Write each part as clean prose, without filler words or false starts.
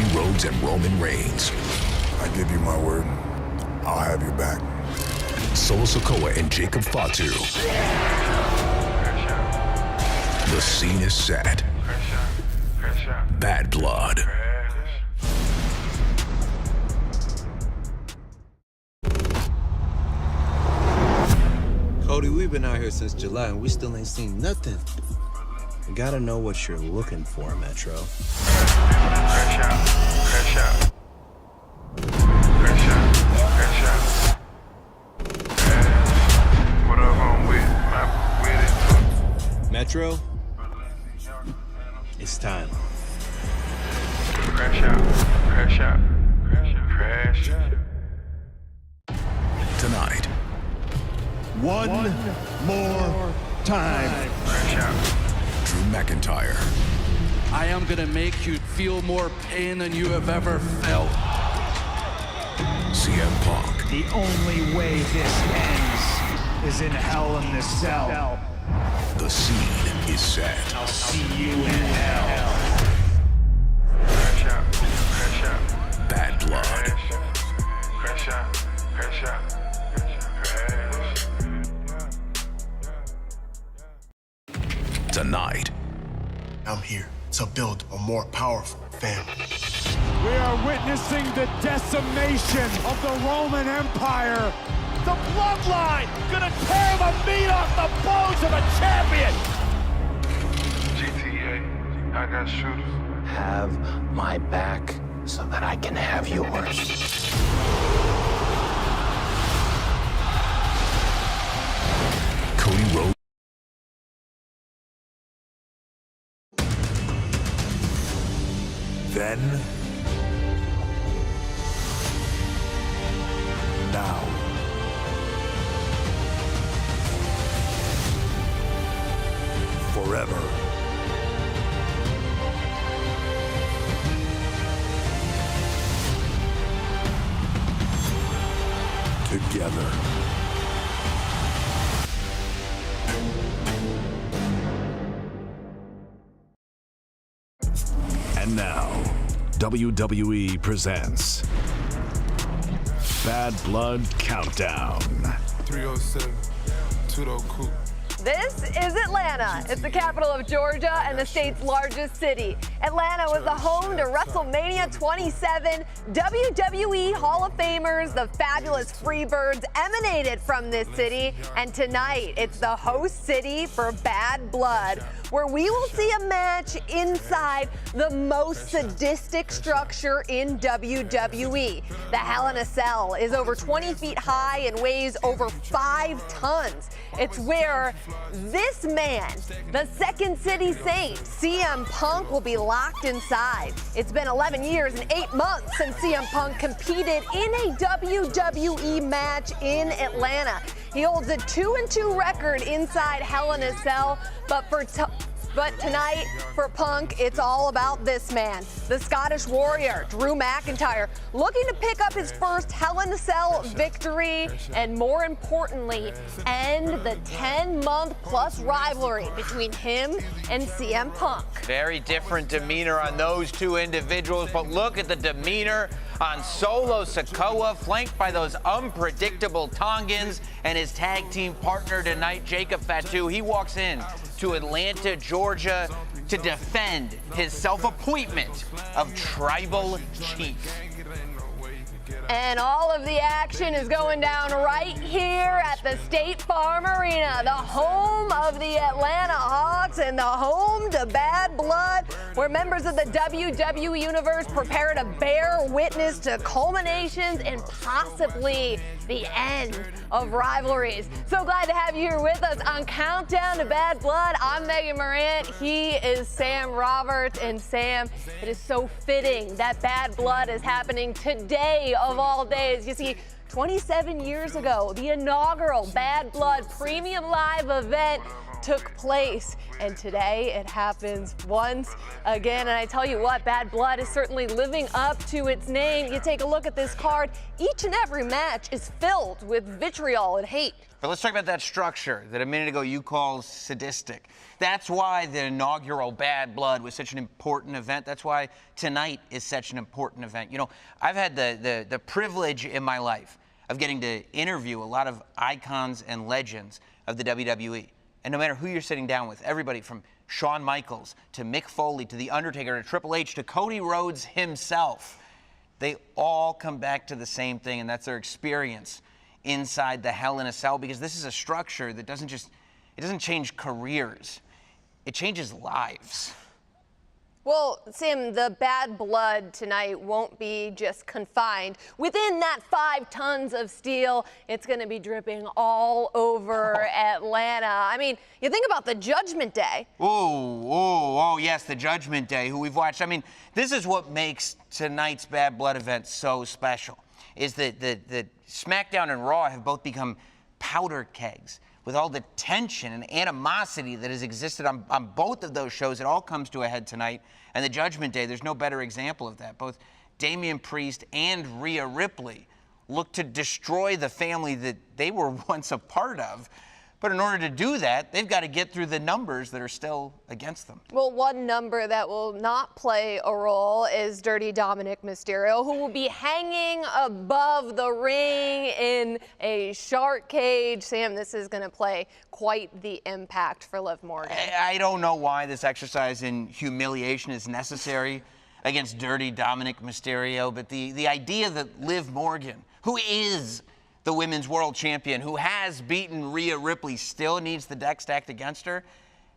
Cody Rhodes and Roman Reigns. I give you my word, I'll have your back. Solo Sikoa and Jacob Fatu. The scene is set. Bad Blood. Cody, we've been out here since July and we still ain't seen nothing. You gotta know what you're looking for, Metro. Crash out. Crash out. Crash out. Crash out. What up, I'm with it. Metro, it's time. Crash out. Crash out. Crash out. Tonight. One more time. Crash out. Drew McIntyre. I am gonna make you feel more pain than you have ever felt. CM Punk. The only way this ends is in Hell in the Cell. The scene is set. I'll see you in hell. Crash out. Crash out. Bad Blood. Crash out. Crash out. Tonight. I'm here to build a more powerful family. We are witnessing the decimation of the Roman Empire. The bloodline gonna tear the meat off the bones of a champion. GTA, I got shooters. Have my back so that I can have yours. Cody Rhodes. Then, now. Forever. Together. And now, WWE presents Bad Blood Countdown. 307, two-door coupe. This is Atlanta. It's the capital of Georgia and the state's largest city. Atlanta was the home to WrestleMania 27. WWE Hall of Famers, the fabulous Freebirds, emanated from this city. And tonight, it's the host city for Bad Blood, where we will see a match inside the most sadistic structure in WWE. The Hell in a Cell is over 20 feet high and weighs over 5 tons. It's where this man, the Second City Saint, CM Punk, will be locked inside. It's been 11 years and 8 months since CM Punk competed in a WWE match in Atlanta. He holds a 2-2 record inside Hell in a Cell, but tonight, for Punk, it's all about this man, the Scottish Warrior, Drew McIntyre, looking to pick up his first Hell in a Cell victory, and more importantly, end the 10-month-plus rivalry between him and CM Punk. Very different demeanor on those two individuals, but look at the demeanor on Solo Sikoa, flanked by those unpredictable Tongans and his tag team partner tonight, Jacob Fatu. He walks in to Atlanta, Georgia, to defend his self-appointment of Tribal Chief. And all of the action is going down right here at the State Farm Arena, the home of the Atlanta Hawks and the home to Bad Blood, where members of the WWE Universe prepare to bear witness to culminations and possibly the end of rivalries. So glad to have you here with us on Countdown to Bad Blood. I'm Megan Morant. He is Sam Roberts. And Sam, it is so fitting that Bad Blood is happening today of all days. You see, 27 years ago, the inaugural Bad Blood Premium Live event took place. And today it happens once again. And I tell you what, Bad Blood is certainly living up to its name. You take a look at this card, each and every match is filled with vitriol and hate. But let's talk about that structure that a minute ago you called sadistic. That's why the inaugural Bad Blood was such an important event. That's why tonight is such an important event. You know, I've had the privilege in my life of getting to interview a lot of icons and legends of the WWE. And no matter who you're sitting down with, everybody from Shawn Michaels to Mick Foley to The Undertaker to Triple H to Cody Rhodes himself, they all come back to the same thing, and that's their experience inside the Hell in a Cell, because this is a structure that doesn't change careers, it changes lives. Well, Sam, the Bad Blood tonight won't be just confined within that 5 tons of steel. It's going to be dripping all over Atlanta. I mean, you think about the Judgment Day. Oh, yes, the Judgment Day, who we've watched. I mean, this is what makes tonight's Bad Blood event so special, is that the SmackDown and Raw have both become powder kegs. With all the tension and animosity that has existed on both of those shows, it all comes to a head tonight. And the Judgment Day, there's no better example of that. Both Damian Priest and Rhea Ripley look to destroy the family that they were once a part of. But in order to do that, they've got to get through the numbers that are still against them. Well, one number that will not play a role is Dirty Dominic Mysterio, who will be hanging above the ring in a shark cage. Sam, this is going to play quite the impact for Liv Morgan. I don't know why this exercise in humiliation is necessary against Dirty Dominic Mysterio, but the idea that Liv Morgan, who is the women's world champion, who has beaten Rhea Ripley, still needs the deck stacked against her,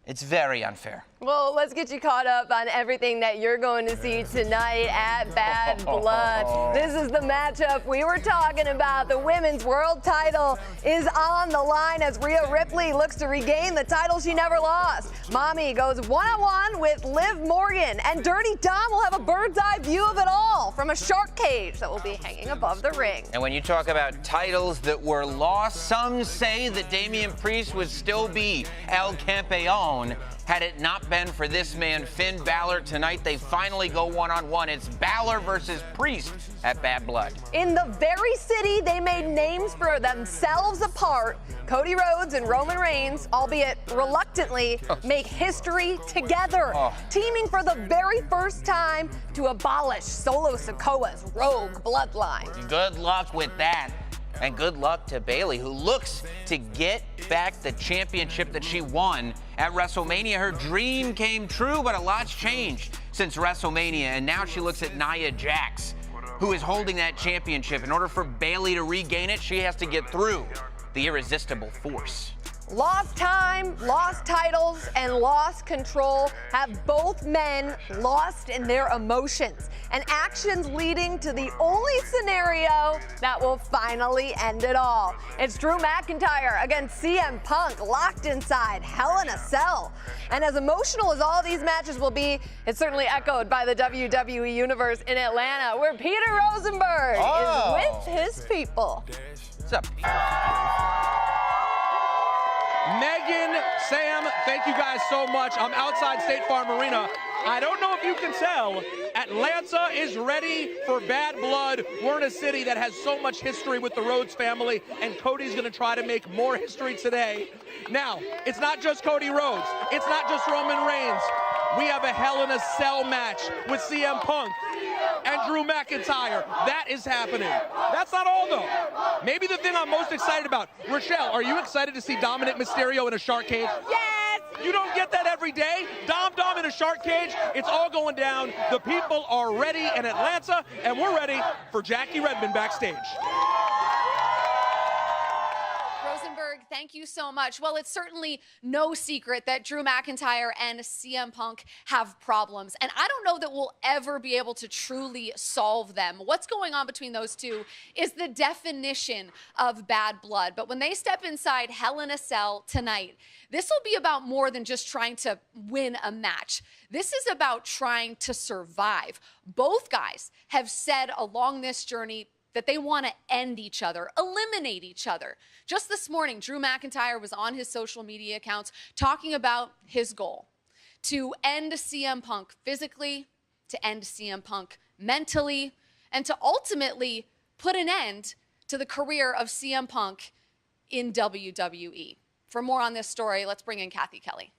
it's very unfair. Well, let's get you caught up on everything that you're going to see tonight at Bad Blood. This is the matchup we were talking about. The women's world title is on the line as Rhea Ripley looks to regain the title she never lost. Mommy goes one-on-one with Liv Morgan, and Dirty Dom will have a bird's eye view of it all from a shark cage that will be hanging above the ring. And when you talk about titles that were lost, some say that Damian Priest would still be El Campeon had it not been for this man, Finn Balor. Tonight, they finally go one-on-one. It's Balor versus Priest at Bad Blood. In the very city they made names for themselves apart, Cody Rhodes and Roman Reigns, albeit reluctantly, make history together, teaming for the very first time to abolish Solo Sikoa's rogue bloodline. Good luck with that. And good luck to Bayley, who looks to get back the championship that she won at WrestleMania. Her dream came true, but a lot's changed since WrestleMania. And now she looks at Nia Jax, who is holding that championship. In order for Bayley to regain it, she has to get through the irresistible force. Lost time, lost titles, and lost control have both men lost in their emotions and actions, leading to the only scenario that will finally end it all. It's Drew McIntyre against CM Punk, locked inside Hell in a Cell. And as emotional as all these matches will be, it's certainly echoed by the WWE Universe in Atlanta, where Peter Rosenberg is with his people. What's up? Megan, Sam, thank you guys so much. I'm outside State Farm Arena. I don't know if you can tell, Atlanta is ready for Bad Blood. We're in a city that has so much history with the Rhodes family, and Cody's going to try to make more history today. Now, it's not just Cody Rhodes. It's not just Roman Reigns. We have a Hell in a Cell match with CM Punk and Drew McIntyre. That is happening. That's not all, though. Maybe the thing I'm most excited about. Rochelle, are you excited to see Dominic Mysterio in a shark cage? Yes! You don't get that every day. Dom in a shark cage. It's all going down. The people are ready in Atlanta, and we're ready for Jackie Redmond backstage. Rosenberg, thank you so much. Well, it's certainly no secret that Drew McIntyre and CM Punk have problems. And I don't know that we'll ever be able to truly solve them. What's going on between those two is the definition of bad blood. But when they step inside Hell in a Cell tonight, this will be about more than just trying to win a match. This is about trying to survive. Both guys have said along this journey that they want to end each other, eliminate each other. Just this morning, Drew McIntyre was on his social media accounts talking about his goal to end CM Punk physically, to end CM Punk mentally, and to ultimately put an end to the career of CM Punk in WWE. For more on this story, let's bring in Kathy Kelly.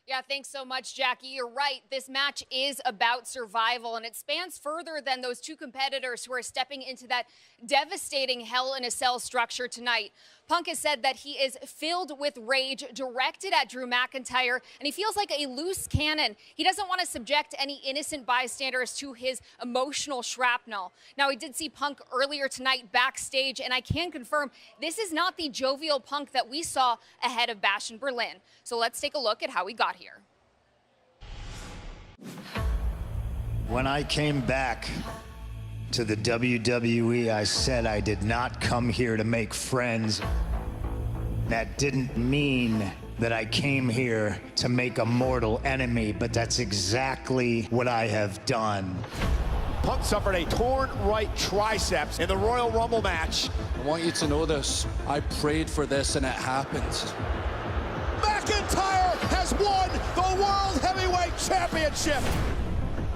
Yeah, thanks so much, Jackie. You're right. This match is about survival, and it spans further than those two competitors who are stepping into that devastating Hell in a Cell structure tonight. Punk has said that he is filled with rage directed at Drew McIntyre, and he feels like a loose cannon. He doesn't want to subject any innocent bystanders to his emotional shrapnel. Now, we did see Punk earlier tonight backstage, and I can confirm this is not the jovial Punk that we saw ahead of Bash in Berlin. So let's take a look at how he got here. When I came back to the WWE, I said I did not come here to make friends. That didn't mean that I came here to make a mortal enemy, but that's exactly what I have done. Punk suffered a torn right triceps in the Royal Rumble match. I want you to know this. I prayed for this and it happened. McIntyre has won the World Heavyweight Championship.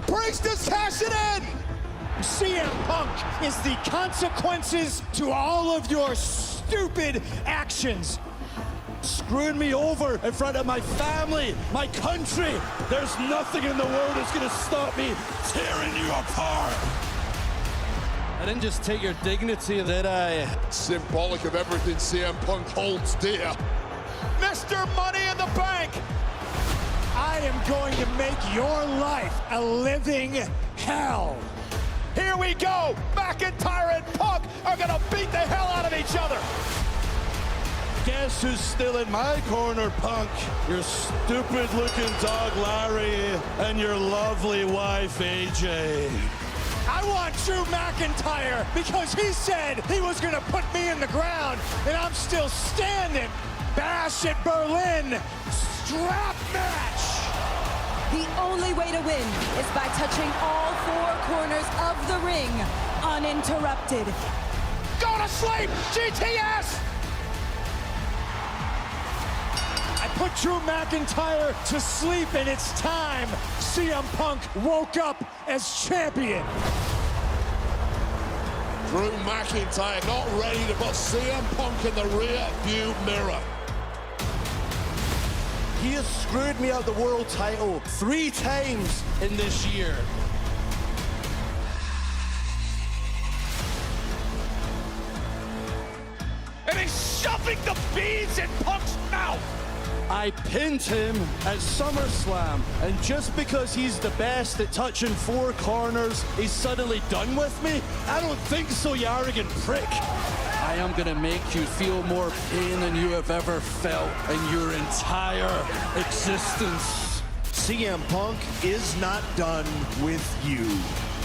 Priest is cashing in. CM Punk is the consequences to all of your stupid actions. Screwing me over in front of my family, my country. There's nothing in the world that's gonna stop me tearing you apart. I didn't just take your dignity, did I? Symbolic of everything CM Punk holds dear. Mr. Money in the Bank, I am going to make your life a living hell. Here we go. McIntyre and Punk are gonna beat the hell out of each other. Guess who's still in my corner, Punk? Your stupid-looking dog, Larry, and your lovely wife, AJ. I want Drew McIntyre because he said he was gonna put me in the ground, and I'm still standing. Bash at Berlin, strap match. The only way to win is by touching all four corners of the ring uninterrupted. Go to sleep, GTS! I put Drew McIntyre to sleep, and it's time. CM Punk woke up as champion. Drew McIntyre not ready to put CM Punk in the rear view mirror. He has screwed me out of the world title 3 times in this year. And he's shoving the beads in Punk's mouth. I pinned him at SummerSlam, and just because he's the best at touching 4 corners, he's suddenly done with me? I don't think so, you arrogant prick. I am gonna make you feel more pain than you have ever felt in your entire existence. CM Punk is not done with you.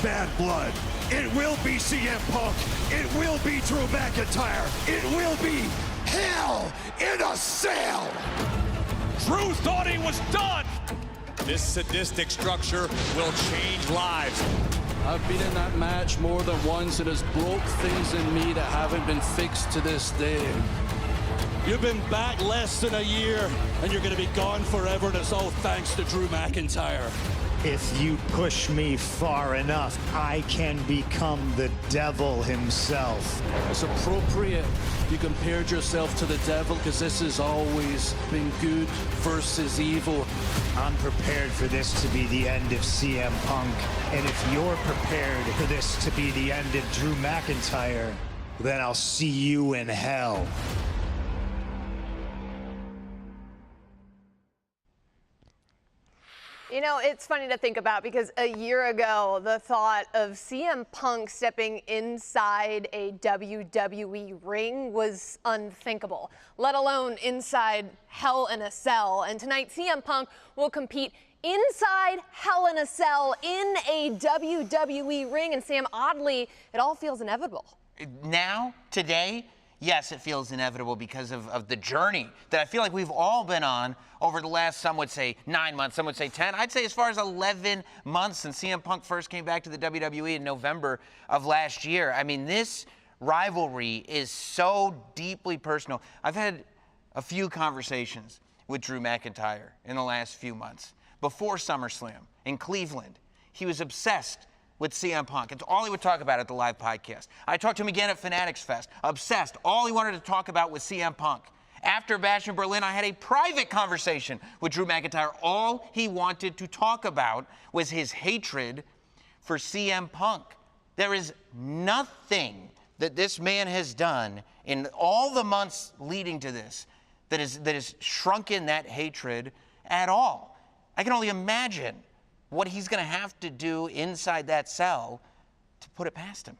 Bad blood. It will be CM Punk. It will be Drew McIntyre. It will be Hell in a Cell. Drew thought he was done. This sadistic structure will change lives. I've been in that match more than once. It has broke things in me that haven't been fixed to this day. You've been back less than a year, and you're going to be gone forever, and it's all thanks to Drew McIntyre. If you push me far enough, I can become the devil himself. It's appropriate you compared yourself to the devil because this has always been good versus evil. I'm prepared for this to be the end of CM Punk, and if you're prepared for this to be the end of Drew McIntyre, then I'll see you in hell. You know, it's funny to think about because a year ago, the thought of CM Punk stepping inside a WWE ring was unthinkable, let alone inside Hell in a Cell. And tonight, CM Punk will compete inside Hell in a Cell in a WWE ring. And Sam, oddly, it all feels inevitable. Now, today, Yes, it feels inevitable because of the journey that I feel like we've all been on over the last, some would say 9 months, some would say 10. I'd say as far as 11 months since CM Punk first came back to the WWE in November of last year. I mean, this rivalry is so deeply personal. I've had a few conversations with Drew McIntyre in the last few months. Before SummerSlam in Cleveland, he was obsessed with CM Punk. It's all he would talk about at the live podcast. I talked to him again at Fanatics Fest. Obsessed. All he wanted to talk about was CM Punk. After Bash in Berlin, I had a private conversation with Drew McIntyre. All he wanted to talk about was his hatred for CM Punk. There is nothing that this man has done in all the months leading to this that has shrunken that hatred at all. I can only imagine what he's going to have to do inside that cell to put it past him.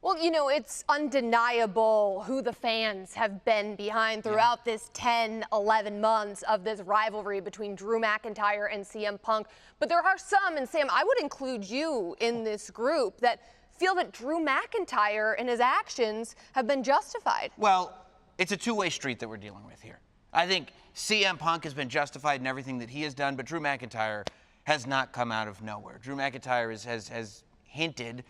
Well, you know, it's undeniable who the fans have been behind throughout this 10, 11 months of this rivalry between Drew McIntyre and CM Punk. But there are some, and Sam, I would include you in this group, that feel that Drew McIntyre and his actions have been justified. Well, it's a two-way street that we're dealing with here. I think CM Punk has been justified in everything that he has done, but Drew McIntyre has not come out of nowhere. Drew McIntyre has hinted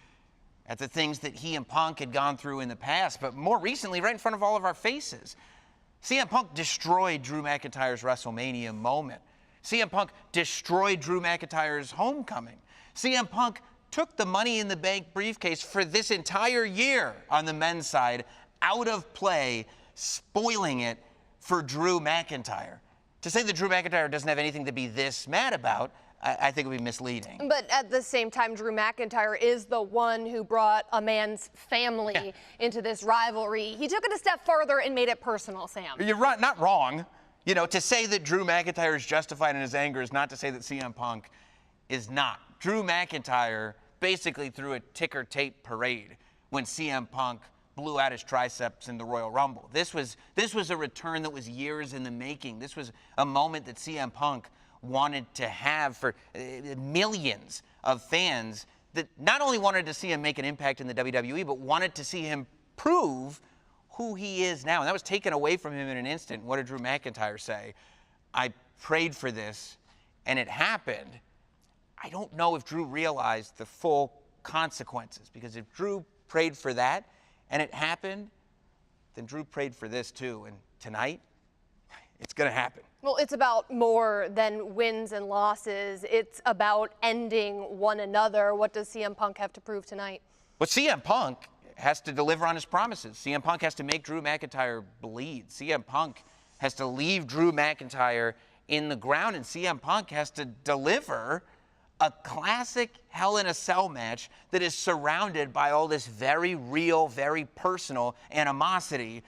at the things that he and Punk had gone through in the past, but more recently, right in front of all of our faces. CM Punk destroyed Drew McIntyre's WrestleMania moment. CM Punk destroyed Drew McIntyre's homecoming. CM Punk took the Money in the Bank briefcase for this entire year on the men's side out of play, spoiling it for Drew McIntyre. To say that Drew McIntyre doesn't have anything to be this mad about, I think it would be misleading. But at the same time, Drew McIntyre is the one who brought a man's family into this rivalry. He took it a step further and made it personal, Sam. You're right, not wrong. You know, to say that Drew McIntyre is justified in his anger is not to say that CM Punk is not. Drew McIntyre basically threw a ticker tape parade when CM Punk blew out his triceps in the Royal Rumble. This was a return that was years in the making. This was a moment that CM Punk wanted to have for millions of fans that not only wanted to see him make an impact in the WWE, but wanted to see him prove who he is now. And that was taken away from him in an instant. What did Drew McIntyre say? I prayed for this, and it happened. I don't know if Drew realized the full consequences, because if Drew prayed for that and it happened, then Drew prayed for this too. And tonight, it's going to happen. Well, it's about more than wins and losses. It's about ending one another. What does CM Punk have to prove tonight? Well, CM Punk has to deliver on his promises. CM Punk has to make Drew McIntyre bleed. CM Punk has to leave Drew McIntyre in the ground, and CM Punk has to deliver a classic Hell in a Cell match that is surrounded by all this very real, very personal animosity,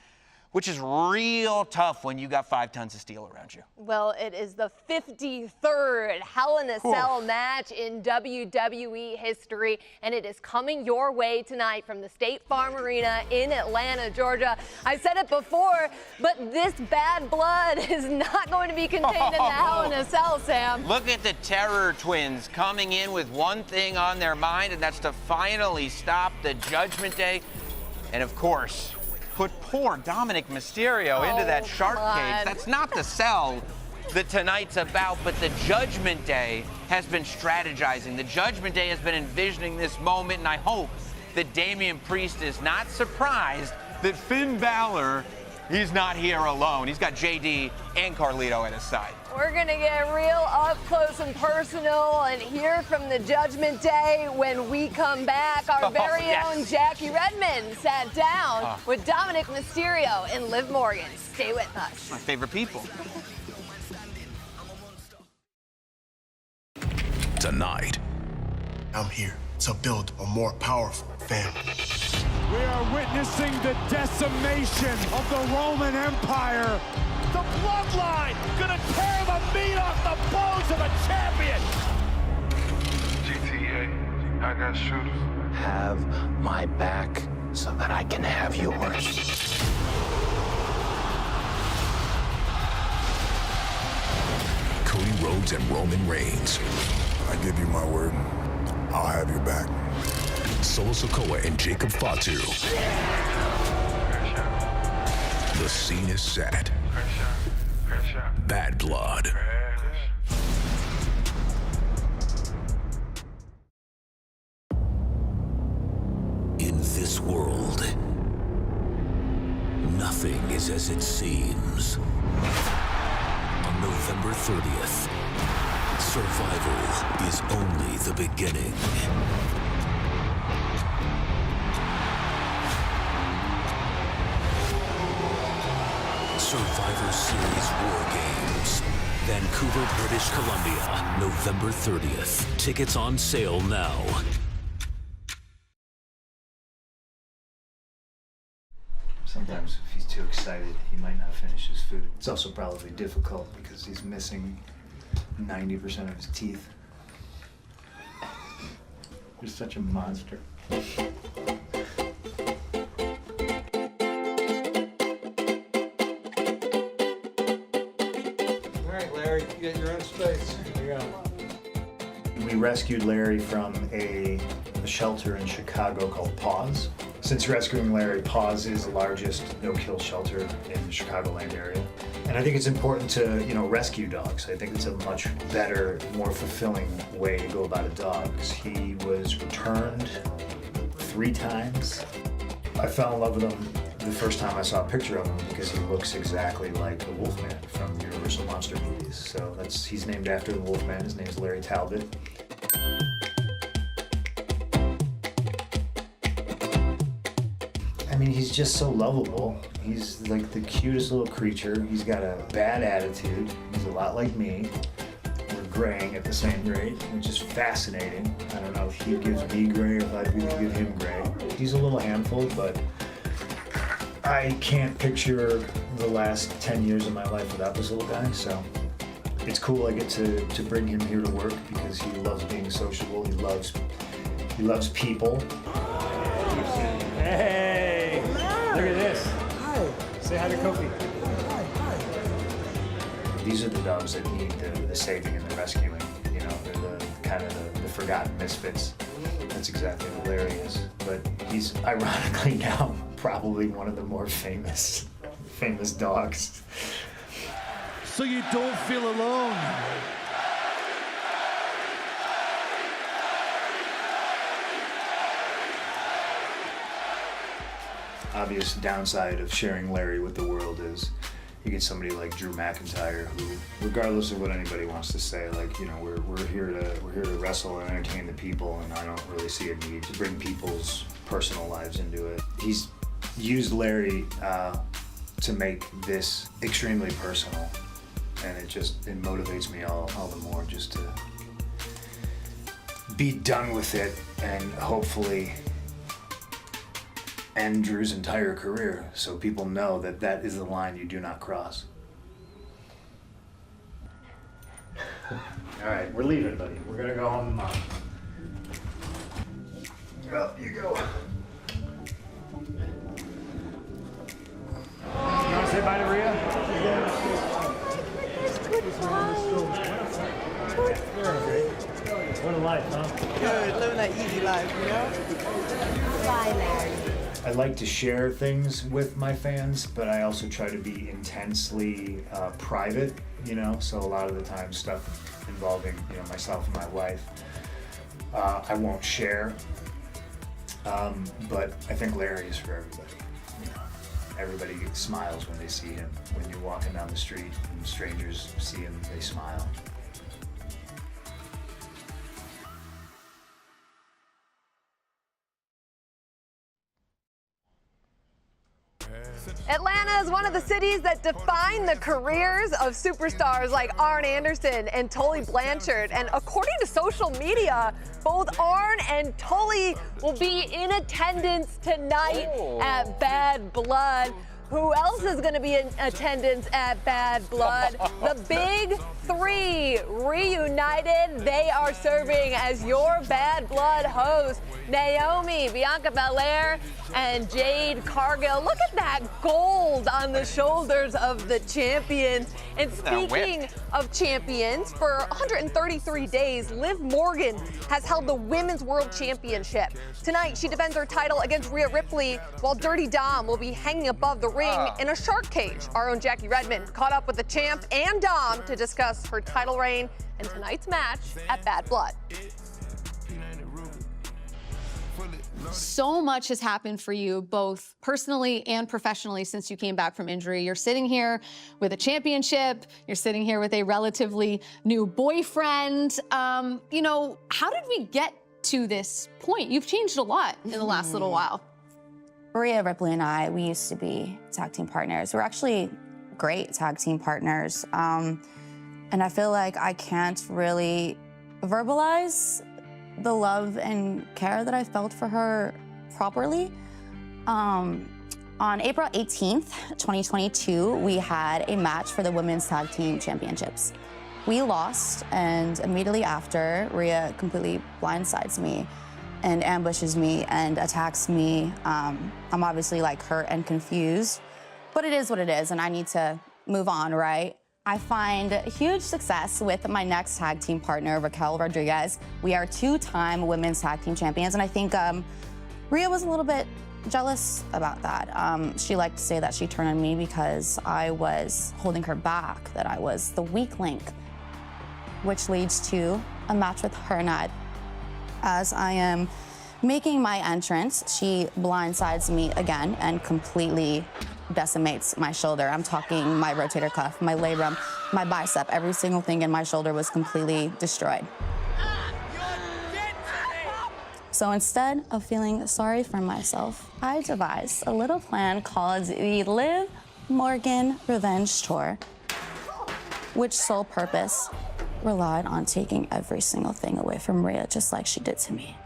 which is real tough when you got 5 tons of steel around you. Well, it is the 53rd Hell in a Cell match in WWE history, and it is coming your way tonight from the State Farm Arena in Atlanta, Georgia. I said it before, but this bad blood is not going to be contained in the Hell in a Cell, Sam. Look at the Terror Twins coming in with one thing on their mind, and that's to finally stop the Judgment Day. And of course, put poor Dominic Mysterio into that shark cage. That's not the cell that tonight's about, but the Judgment Day has been strategizing. The Judgment Day has been envisioning this moment, and I hope that Damian Priest is not surprised that Finn Balor, he's not here alone. He's got JD and Carlito at his side. We're going to get real up close and personal and hear from the Judgment Day when we come back. Our very own Jackie Redmond sat down with Dominic Mysterio and Liv Morgan. Stay with us. My favorite people. Tonight, I'm here to build a more powerful family. We are witnessing the decimation of the Roman Empire. The bloodline gonna tear the meat off the bones of a champion. GTA, I got shooters. Have my back so that I can have yours. Cody Rhodes and Roman Reigns. I give you my word, I'll have your back. Solo Sikoa and Jacob Fatu. The scene is set. Bad Blood. In this world, nothing is as it seems. On November 30th, survival is only the beginning. Survivor Series War Games. Vancouver, British Columbia, November 30th. Tickets on sale now. Sometimes if he's too excited, he might not finish his food. It's also probably difficult because he's missing 90% of his teeth. You're such a monster. Larry, you get your own space. Here you go. We rescued Larry from a shelter in Chicago called Paws. Since rescuing Larry, Paws is the largest no-kill shelter in the Chicagoland area. And I think it's important to, rescue dogs. I think it's a much better, more fulfilling way to go about a dog. He was returned 3 times. I fell in love with him the first time I saw a picture of him because he looks exactly like the Wolfman from the Universal Monster movies. So he's named after the Wolfman. His name's Larry Talbot. I mean, he's just so lovable. He's like the cutest little creature. He's got a bad attitude. He's a lot like me. We're graying at the same rate, which is fascinating. I don't know if he gives me gray or if I really give him gray. He's a little handful, but I can't picture the last 10 years of my life without this little guy, so it's cool I get to bring him here to work because he loves being sociable. He loves people. Hey, look at this. Hi. Say hi to Kofi. Hi. These are the dogs that need the saving and the rescuing. They're the kind of the forgotten misfits. That's exactly what Larry is. But he's ironically now probably one of the more famous dogs. So you don't feel alone. Obvious downside of sharing Larry with the world is you get somebody like Drew McIntyre who, regardless of what anybody wants to say, we're here to wrestle and entertain the people, and I don't really see a need to bring people's personal lives into it. He's used Larry to make this extremely personal, and it motivates me all the more just to be done with it and hopefully end Drew's entire career so people know that is the line you do not cross. All right, we're leaving, buddy. We're gonna go home to Mom. Up you go. You want to say bye to Rhea? What a life, huh? Good, living that easy life, Bye, Larry. I like to share things with my fans, but I also try to be intensely private, so a lot of the time stuff involving, myself and my wife, I won't share, but I think Larry is for everybody. Everybody smiles when they see him. When you're walking down the street and strangers see him, they smile. Atlanta is one of the cities that define the careers of superstars like Arn Anderson and Tully Blanchard. And according to social media, both Arn and Tully will be in attendance tonight at Bad Blood. Who else is going to be in attendance at Bad Blood? The Big Three reunited. They are serving as your Bad Blood hosts. Naomi, Bianca Belair, and Jade Cargill. Look at that gold on the shoulders of the champions. And speaking of champions, for 133 days, Liv Morgan has held the Women's World Championship. Tonight, she defends her title against Rhea Ripley, while Dirty Dom will be hanging above the ring ring in a shark cage. Our own Jackie Redmond caught up with the champ and Dom to discuss her title reign and tonight's match at Bad Blood. So much has happened for you, both personally and professionally, since you came back from injury. You're sitting here with a championship. You're sitting here with a relatively new boyfriend. You know, how did we get to this point? You've changed a lot in the last little while. Rhea Ripley and I, we used to be tag team partners. We're actually great tag team partners. And I feel like I can't really verbalize the love and care that I felt for her properly. On April 18th, 2022, we had a match for the Women's Tag Team Championships. We lost, and immediately after, Rhea completely blindsides me and ambushes me and attacks me. I'm obviously like hurt and confused, but it is what it is, and I need to move on, right? I find huge success with my next tag team partner, Raquel Rodriguez. We are two-time women's tag team champions, and I think Rhea was a little bit jealous about that. She liked to say that she turned on me because I was holding her back, that I was the weak link, which leads to a match with her and I. As I am making my entrance, she blindsides me again and completely decimates my shoulder. I'm talking my rotator cuff, my labrum, my bicep. Every single thing in my shoulder was completely destroyed. So instead of feeling sorry for myself, I devised a little plan called the Liv Morgan Revenge Tour, which sole purpose relied on taking every single thing away from Rhea, just like she did to me.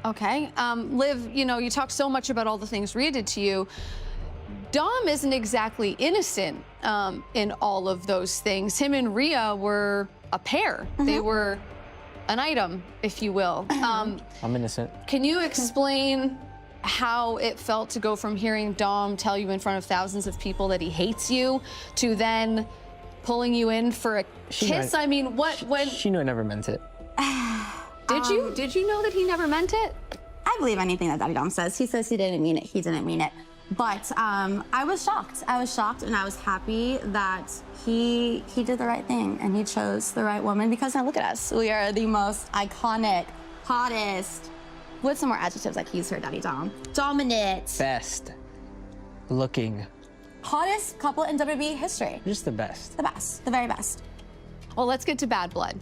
Okay, Liv, you know, you talk so much about all the things Rhea did to you. Dom isn't exactly innocent in all of those things. Him and Rhea were a pair. They were an item, if you will. I'm innocent. Can you explain how it felt to go from hearing Dom tell you in front of thousands of people that he hates you to then pulling you in for a kiss? I mean, when... She knew I never meant it. Did you know that he never meant it? I believe anything that Daddy Dom says. He says he didn't mean it. He didn't mean it. But I was shocked. I was shocked, and I was happy that he did the right thing and he chose the right woman, because now look at us. We are the most iconic, hottest, what's some more adjectives I can use here, Daddy Dom? Dominant. Best. Looking. Hottest couple in WWE history. Just the best. The best. The very best. Well, let's get to Bad Blood,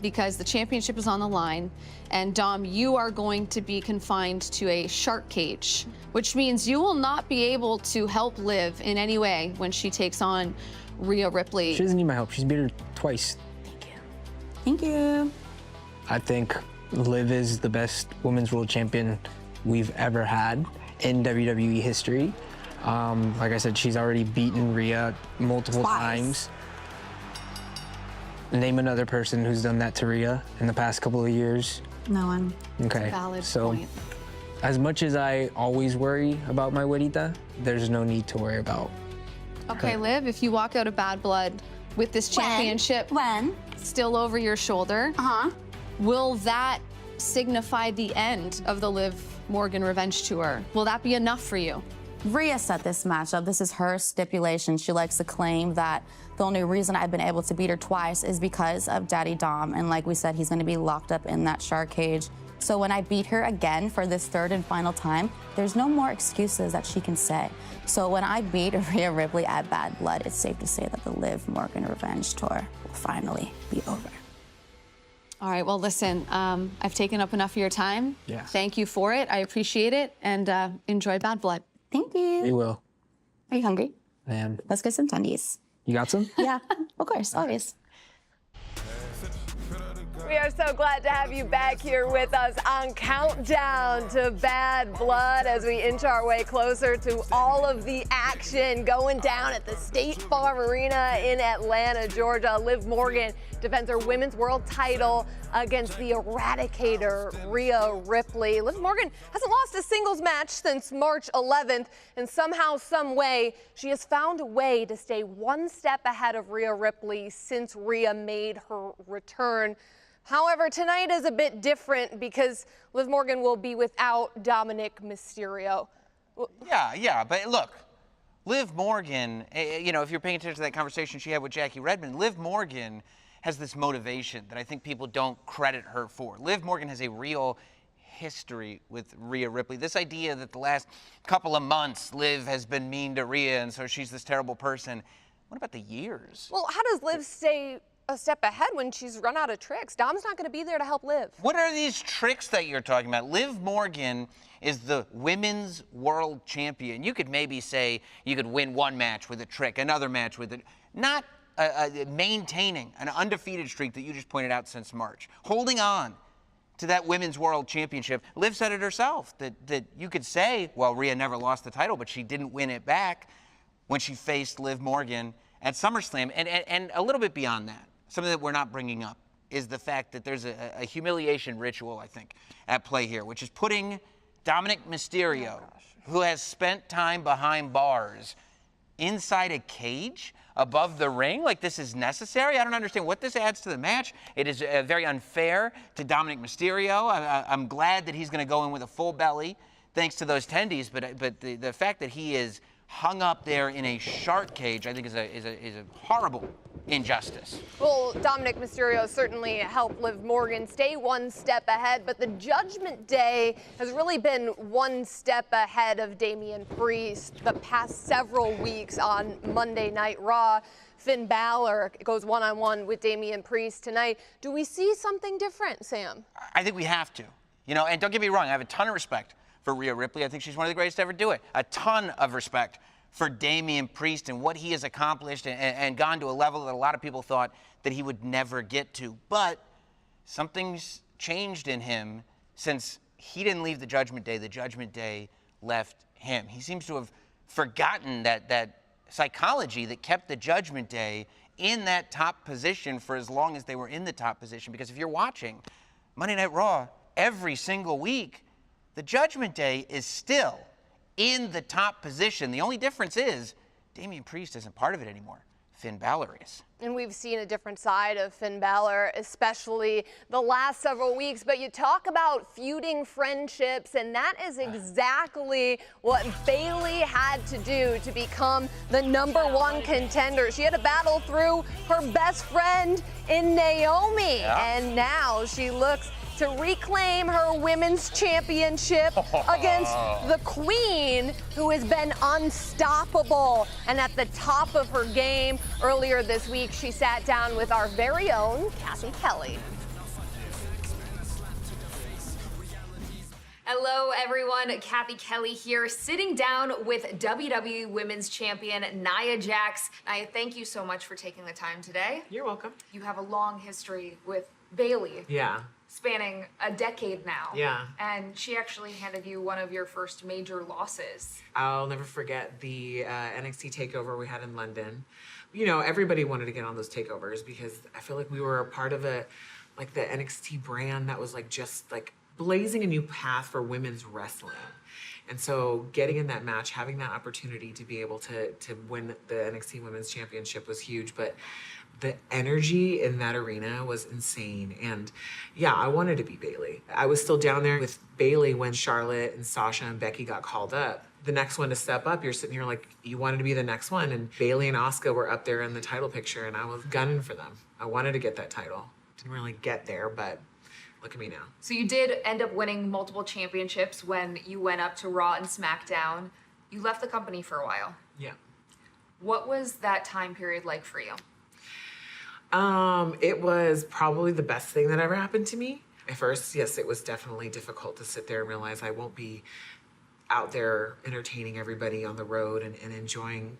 because the championship is on the line, and Dom, you are going to be confined to a shark cage, which means you will not be able to help Liv in any way when she takes on Rhea Ripley. She doesn't need my help. She's beat her twice. Thank you. Thank you. I think Liv is the best women's world champion we've ever had in WWE history. Like I said, she's already beaten Rhea multiple times. Name another person who's done that to Rhea in the past couple of years. No one. Okay. Valid so, point. As much as I always worry about my güerita, there's no need to worry about Okay, her. Liv, if you walk out of Bad Blood with this championship still over your shoulder, will that signify the end of the Liv Morgan Revenge Tour? Will that be enough for you? Rhea set this match up. This is her stipulation. She likes to claim that the only reason I've been able to beat her twice is because of Daddy Dom. And like we said, he's going to be locked up in that shark cage. So when I beat her again for this third and final time, there's no more excuses that she can say. So when I beat Rhea Ripley at Bad Blood, it's safe to say that the Liv Morgan Revenge Tour will finally be over. All right, well, listen, I've taken up enough of your time. Yeah. Thank you for it. I appreciate it, and enjoy Bad Blood. Thank you. We will. Are you hungry? I am. Let's get some tundies. You got some? Yeah, of course, always. We are so glad to have you back here with us on Countdown to Bad Blood as we inch our way closer to all of the action going down at the State Farm Arena in Atlanta, Georgia. Liv Morgan defends her women's world title against the Eradicator, Rhea Ripley. Liv Morgan hasn't lost a singles match since March 11th, and somehow, some way, she has found a way to stay one step ahead of Rhea Ripley since Rhea made her return. However, tonight is a bit different because Liv Morgan will be without Dominic Mysterio. Yeah, but look, Liv Morgan, you know, if you're paying attention to that conversation she had with Jackie Redmond, Liv Morgan has this motivation that I think people don't credit her for. Liv Morgan has a real history with Rhea Ripley. This idea that the last couple of months Liv has been mean to Rhea and so she's this terrible person. What about the years? Well, how does Liv stay a step ahead when she's run out of tricks? Dom's not going to be there to help Liv. What are these tricks that you're talking about? Liv Morgan is the women's world champion. You could maybe say you could win one match with a trick, another match with it. Not maintaining an undefeated streak that you just pointed out since March. Holding on to that women's world championship. Liv said it herself, that you could say, well, Rhea never lost the title, but she didn't win it back when she faced Liv Morgan at SummerSlam. And a little bit beyond that, something that we're not bringing up is the fact that there's a humiliation ritual, I think, at play here, which is putting Dominic Mysterio, who has spent time behind bars, inside a cage above the ring. Like, this is necessary? I don't understand what this adds to the match. It is very unfair to Dominic Mysterio. I'm glad that he's going to go in with a full belly thanks to those tendies, but the fact that he is hung up there in a shark cage, I think is a horrible injustice. Well, Dominic Mysterio certainly helped Liv Morgan stay one step ahead, but the Judgment Day has really been one step ahead of Damian Priest the past several weeks on Monday Night Raw. Finn Balor goes one-on-one with Damian Priest tonight. Do we see something different, Sam? I think we have to. You know, and don't get me wrong, I have a ton of respect for Rhea Ripley. I think she's one of the greatest to ever do it. A ton of respect for Damian Priest and what he has accomplished and gone to a level that a lot of people thought that he would never get to. But something's changed in him since he didn't leave the Judgment Day. The Judgment Day left him. He seems to have forgotten that psychology that kept the Judgment Day in that top position for as long as they were in the top position. Because if you're watching Monday Night Raw every single week, the Judgment Day is still in the top position. The only difference is Damian Priest isn't part of it anymore. Finn Balor is. And we've seen a different side of Finn Balor, especially the last several weeks. But you talk about feuding friendships, and that is exactly what Bayley had to do to become the #1 contender. She had to battle through her best friend in Naomi, and now she looks to reclaim her women's championship against the Queen, who has been unstoppable and at the top of her game. Earlier this week, she sat down with our very own Kathy Kelly. Hello, everyone. Kathy Kelly here, sitting down with WWE Women's Champion Nia Jax. Nia, thank you so much for taking the time today. You're welcome. You have a long history with Bayley. Yeah. Spanning a decade now. Yeah. And she actually handed you one of your first major losses. I'll never forget the NXT takeover we had in London. You know, everybody wanted to get on those takeovers because I feel like we were a part of the NXT brand that was just blazing a new path for women's wrestling. And so getting in that match, having that opportunity to be able to win the NXT Women's Championship was huge. But the energy in that arena was insane. And yeah, I wanted to be Bayley. I was still down there with Bayley when Charlotte and Sasha and Becky got called up. The next one to step up, you're sitting here like, you wanted to be the next one. And Bayley and Asuka were up there in the title picture, and I was gunning for them. I wanted to get that title. Didn't really get there, but look at me now. So you did end up winning multiple championships when you went up to Raw and SmackDown. You left the company for a while. Yeah. What was that time period like for you? It was probably the best thing that ever happened to me. At first, yes, it was definitely difficult to sit there and realize I won't be out there entertaining everybody on the road and enjoying,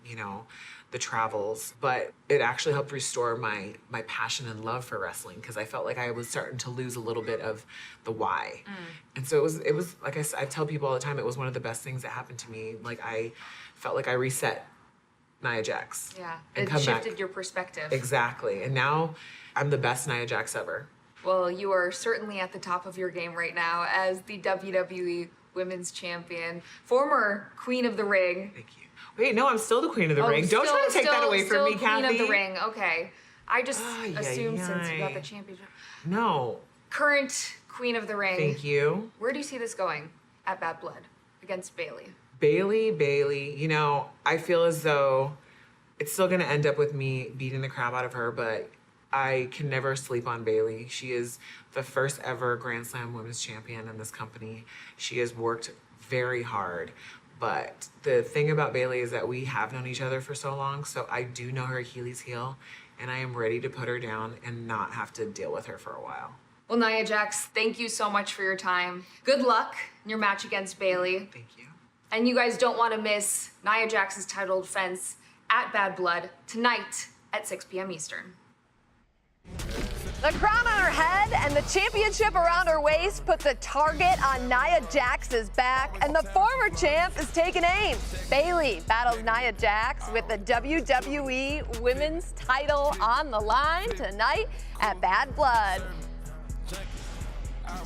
the travels. But it actually helped restore my passion and love for wrestling, because I felt like I was starting to lose a little bit of the why. And so it was like I tell people all the time, it was one of the best things that happened to me. Like, I felt like I reset Nia Jax. Yeah, and it shifted your perspective. Exactly. And now I'm the best Nia Jax ever. Well, you are certainly at the top of your game right now as the WWE Women's Champion, former Queen of the Ring. Thank you. Wait, no, I'm still the Queen of the Ring. Don't try to take that away from me, Kathy. Queen of the Ring, okay. I just assumed since you got the championship. No. Current Queen of the Ring. Thank you. Where do you see this going at Bad Blood against Bayley? Bayley, you know, I feel as though it's still going to end up with me beating the crap out of her, but I can never sleep on Bayley. She is the first ever Grand Slam women's champion in this company. She has worked very hard. But the thing about Bayley is that we have known each other for so long, so I do know her Achilles heel, and I am ready to put her down and not have to deal with her for a while. Well, Nia Jax, thank you so much for your time. Good luck in your match against Bayley. Thank you. And you guys don't want to miss Nia Jax's title defense at Bad Blood tonight at 6 p.m. Eastern. The crown on her head and the championship around her waist put the target on Nia Jax's back, and the former champ is taking aim. Bayley battles Nia Jax with the WWE Women's title on the line tonight at Bad Blood.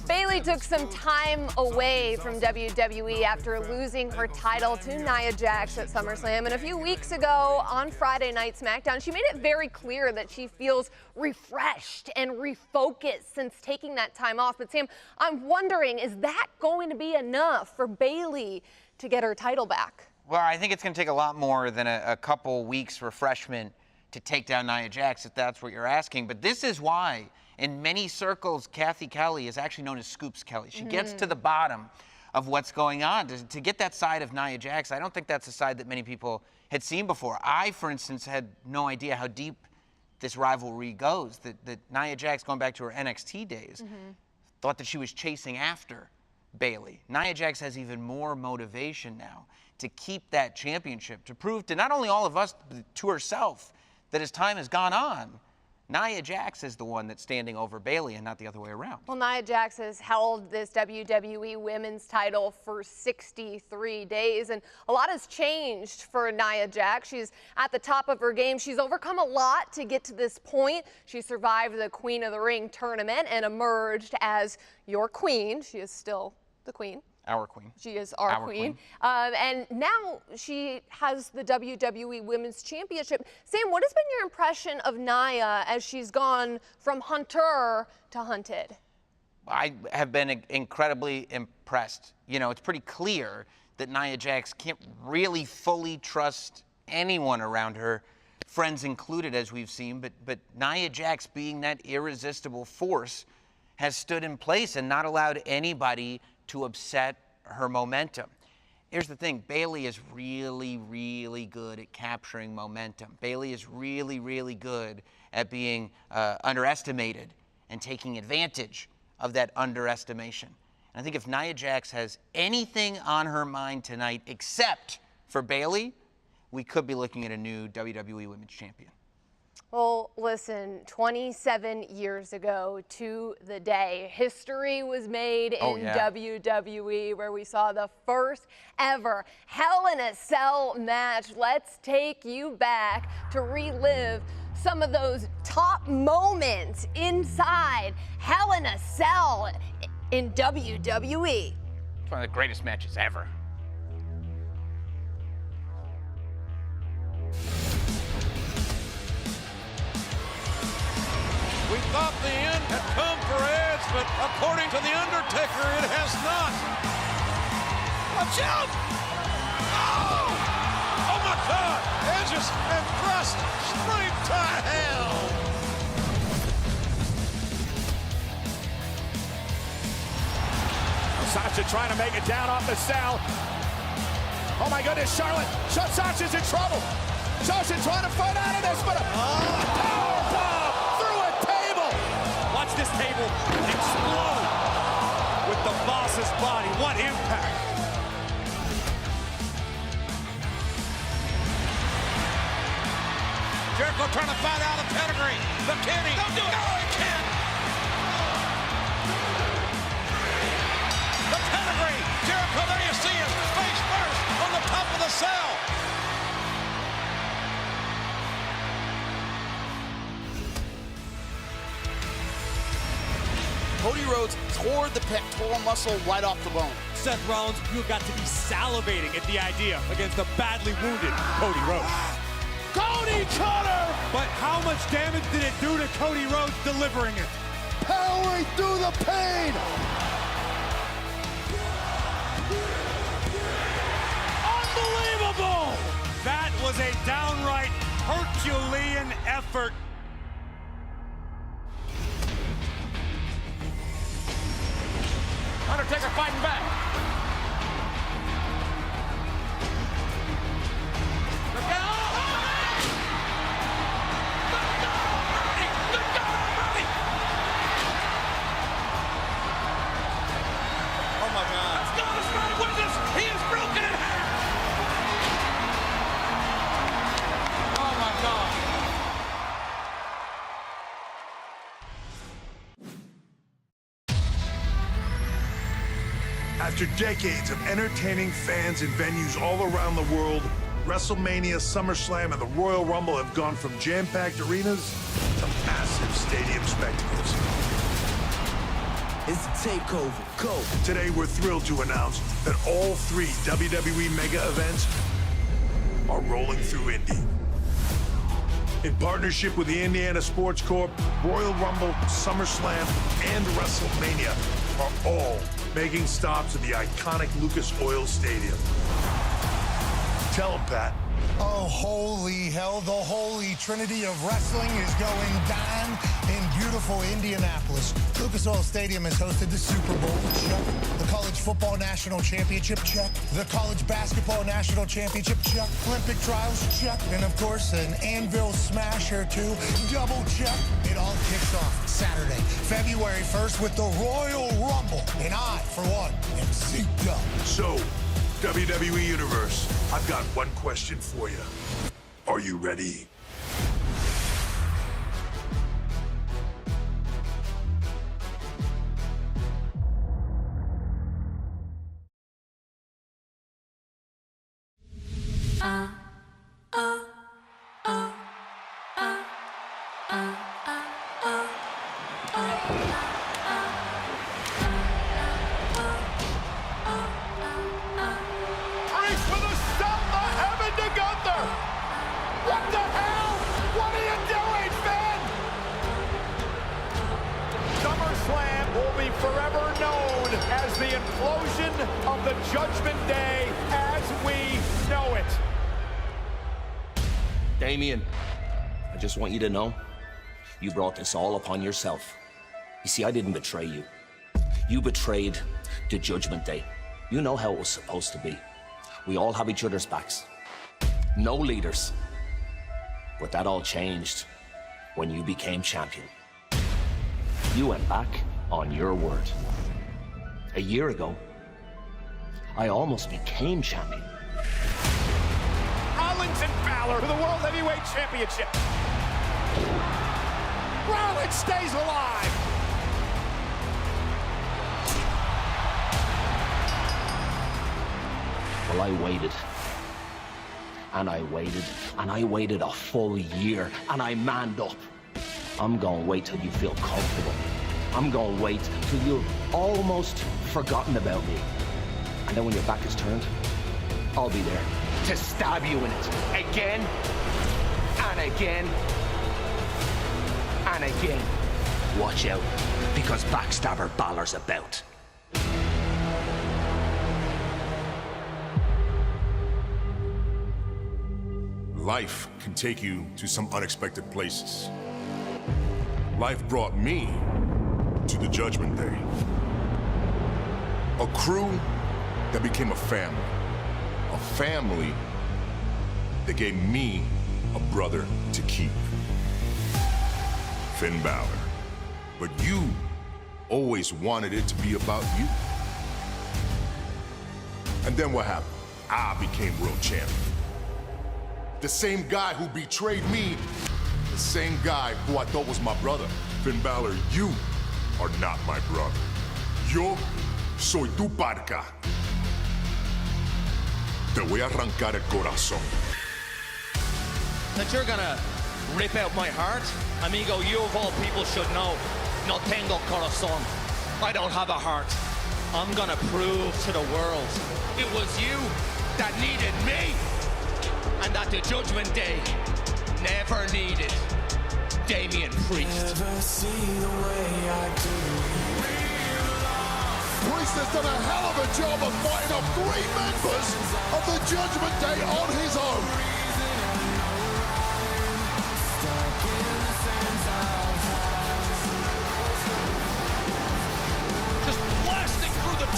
Bayley took some time away from WWE after losing her title to Nia Jax at SummerSlam. And a few weeks ago on Friday Night SmackDown, she made it very clear that she feels refreshed and refocused since taking that time off. But Sam, I'm wondering, is that going to be enough for Bayley to get her title back? Well, I think it's going to take a lot more than a couple weeks refreshment to take down Nia Jax, if that's what you're asking. But this is why, in many circles, Kathy Kelly is actually known as Scoops Kelly. She gets to the bottom of what's going on. To get that side of Nia Jax, I don't think that's a side that many people had seen before. I, for instance, had no idea how deep this rivalry goes. That Nia Jax, going back to her NXT days, thought that she was chasing after Bayley. Nia Jax has even more motivation now to keep that championship, to prove to not only all of us, but to herself, that as time has gone on, Nia Jax is the one that's standing over Bayley and not the other way around. Well, Nia Jax has held this WWE Women's title for 63 days, and a lot has changed for Nia Jax. She's at the top of her game. She's overcome a lot to get to this point. She survived the Queen of the Ring tournament and emerged as your queen. She is still the queen. Our queen. She is our queen. And now she has the WWE Women's Championship. Sam, what has been your impression of Nia as she's gone from hunter to hunted? I have been incredibly impressed. You know, it's pretty clear that Nia Jax can't really fully trust anyone around her, friends included, as we've seen. But Nia Jax, being that irresistible force, has stood in place and not allowed anybody to upset her momentum. Here's the thing, Bayley is really, really good at capturing momentum. Bayley is really, really good at being underestimated and taking advantage of that underestimation. And I think if Nia Jax has anything on her mind tonight except for Bayley, we could be looking at a new WWE Women's Champion. Well, listen, 27 years ago to the day, history was made in WWE, where we saw the first ever Hell in a Cell match. Let's take you back to relive some of those top moments inside Hell in a Cell in WWE. It's one of the greatest matches ever. We thought the end had come for Edge, but according to The Undertaker, it has not. Watch out! Oh! Oh my God! Edge has been thrust straight to hell! Sasha trying to make it down off the cell. Oh my goodness, Charlotte! Sasha's in trouble! Sasha trying to fight out of this, but Watch this table explode with the boss's body. What impact! Jericho trying to fight out of pedigree. But can he? Don't do it! No, he can't! The pedigree! Jericho, there you see him, face first on the top of the cell. Cody Rhodes tore the pectoral muscle right off the bone. Seth Rollins, you've got to be salivating at the idea against the badly wounded Cody Rhodes. Cody Cutter! But how much damage did it do to Cody Rhodes delivering it? Powering through the pain! was a downright Herculean effort. Undertaker fighting back. Oh my God. Let's not witness. He is broken in half. Oh my God. After decades of entertaining fans in venues all around the world, WrestleMania, SummerSlam, and the Royal Rumble have gone from jam-packed arenas to massive stadium spectacles. It's a takeover. Go. Today, we're thrilled to announce that all 3 WWE mega events are rolling through Indy. In partnership with the Indiana Sports Corp, Royal Rumble, SummerSlam, and WrestleMania are all making stops at the iconic Lucas Oil Stadium. Tell them, Pat. Oh, holy hell, the holy trinity of wrestling is going down in beautiful Indianapolis. Lucas Oil Stadium has hosted the Super Bowl, check. The College Football National Championship, check. The College Basketball National Championship, check. Olympic trials, check. And of course, an Anvil smash or two, double check. It all kicks off Saturday, February 1st with the Royal Rumble. And I, for one, am synced up. So, WWE Universe, I've got one question for you. Are you ready? Forever known as the implosion of the Judgment Day as we know it. Damien, I just want you to know, you brought this all upon yourself. You see, I didn't betray you. You betrayed the Judgment Day. You know how it was supposed to be. We all have each other's backs. No leaders. But that all changed when you became champion. You went back on your word. A year ago, I almost became champion. Rollins and Balor for the World Heavyweight Championship. Rollins stays alive. Well, I waited. And I waited. And I waited a full year. And I manned up. I'm gonna wait till you feel comfortable. I'm gonna wait till you've almost forgotten about me. And then when your back is turned, I'll be there to stab you in it. Again, and again, and again. Watch out, because Backstabber Balor's about. Life can take you to some unexpected places. Life brought me to the Judgment Day. A crew that became a family. A family that gave me a brother to keep. Finn Balor. But you always wanted it to be about you. And then what happened? I became world champion. The same guy who betrayed me, the same guy who I thought was my brother. Finn Balor, you are not my brother. Yo soy tu parca. Te voy a arrancar el corazón. That you're gonna rip out my heart? Amigo, you of all people should know. No tengo corazón. I don't have a heart. I'm gonna prove to the world it was you that needed me, and that the Judgment Day never needed Damian Priest. Priest has done a hell of a job of fighting off 3 members of the Judgment Day on his own.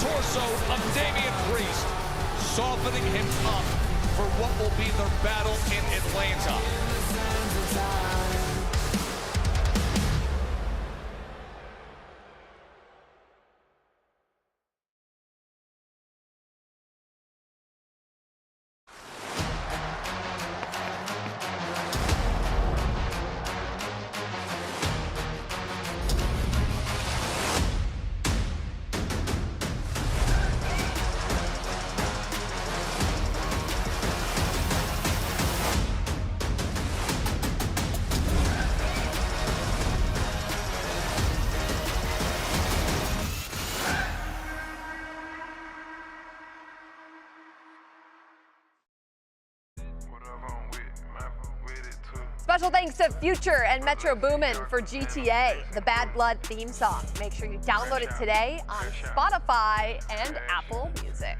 torso of Damian Priest, softening him up for what will be their battle in Atlanta. Special thanks to Future and Metro Boomin for GTA, the Bad Blood theme song. Make sure you download it today on Spotify and Apple Music.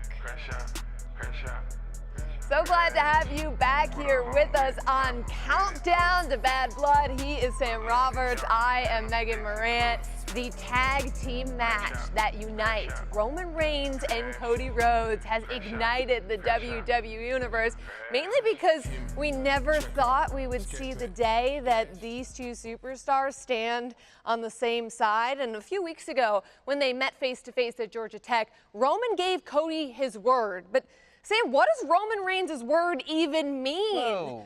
So glad to have you back here with us on Countdown to Bad Blood. He is Sam Roberts. I am Megan Morant. The tag team match that unites Roman Reigns and Cody Rhodes has ignited the WWE Universe, mainly because we never thought we would see the day that these two superstars stand on the same side. And a few weeks ago, when they met face-to-face at Georgia Tech, Roman gave Cody his word. But Sam, what does Roman Reigns' word even mean?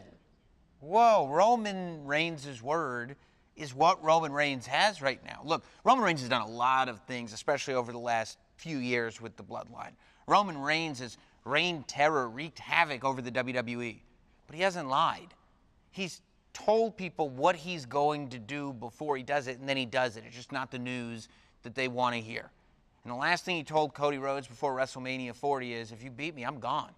Whoa, Roman Reigns' word is what Roman Reigns has right now. Look, Roman Reigns has done a lot of things, especially over the last few years with the Bloodline. Roman Reigns has reigned terror, wreaked havoc over the WWE, but he hasn't lied. He's told people what he's going to do before he does it, and then he does it. It's just not the news that they want to hear. And the last thing he told Cody Rhodes before WrestleMania 40 is, if you beat me, I'm gone.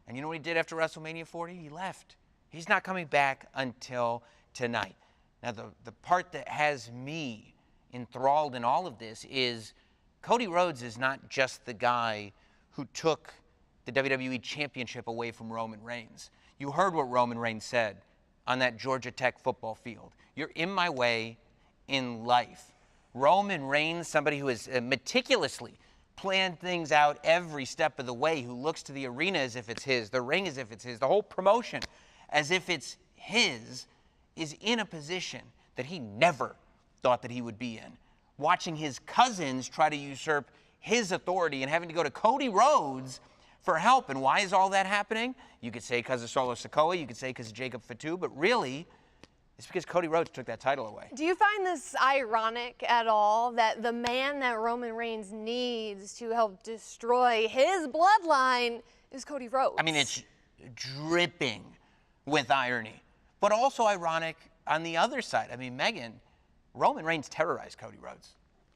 And you know what he did after WrestleMania 40? He left. He's not coming back until tonight. Now, the part that has me enthralled in all of this is Cody Rhodes is not just the guy who took the WWE Championship away from Roman Reigns. You heard what Roman Reigns said on that Georgia Tech football field. You're in my way in life. Roman Reigns, somebody who has meticulously planned things out every step of the way, who looks to the arena as if it's his, the ring as if it's his, the whole promotion as if it's his, is in a position that he never thought that he would be in. Watching his cousins try to usurp his authority and having to go to Cody Rhodes for help. And why is all that happening? You could say because of Solo Sikoa, you could say because of Jacob Fatu, but really, it's because Cody Rhodes took that title away. Do you find this ironic at all that the man that Roman Reigns needs to help destroy his bloodline is Cody Rhodes? I mean, it's dripping with irony, but also ironic on the other side. I mean, Megan, Roman Reigns terrorized Cody Rhodes.